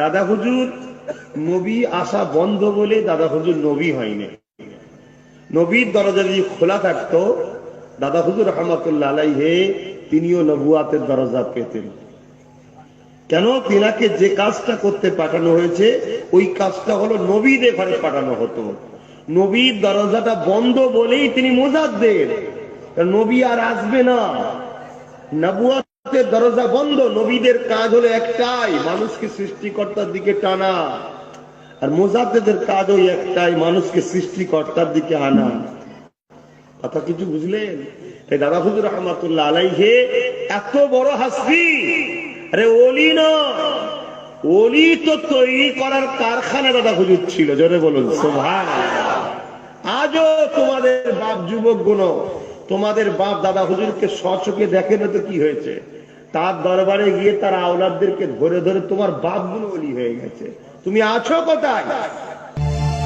দাদা হুজুর নবী আসা বন্ধ বলে দাদা হুজুর নবী হয়নি। নবীর দরজা যদি খোলা থাকতো দাদা হুজুর রহমতুল্লাহ আলাইহি তিনিও নবুয়াতের দরজা পেতেন। কেন? তিনাকে যে কাজটা করতে পাঠানো হয়েছে ওই কাজটা হলো নবীদের ঘরে পাঠানো হতো। নবীর দরজাটা বন্ধ বলেই তিনি মুজাদ্দিদ, নবী আর আসবে না। নবুয়াতের দরজা বন্ধ। নবীদের কাজ হলো একটাই, মানুষকে সৃষ্টিকর্তার দিকে টানা, আর মুজাদ্দিদের কাজ ওই একটাই, মানুষকে সৃষ্টিকর্তার দিকে আনা। কথা কিছু বুঝলেন? তাই দাদা হুজুর রহমাতুল্লাহ আলাইহি এত বড় হাসবি, আরে ওলি না, ওলি তো তৈরি করার কারখানা দাদা হুজুর ছিল। জোরে বলুন সুবহানাল্লাহ। আজও তোমাদের বাপ যুবক গুণ, তোমাদের বাপ দাদা হুজুরকে স্বচক্ষে দেখে না তো কি হয়েছে? তার দরবারে গিয়ে তার আওলাদদেরকে ধরে ধরে তোমার বাপ গুলো ওলি হয়ে গেছে। তুমি আছো কোথায়?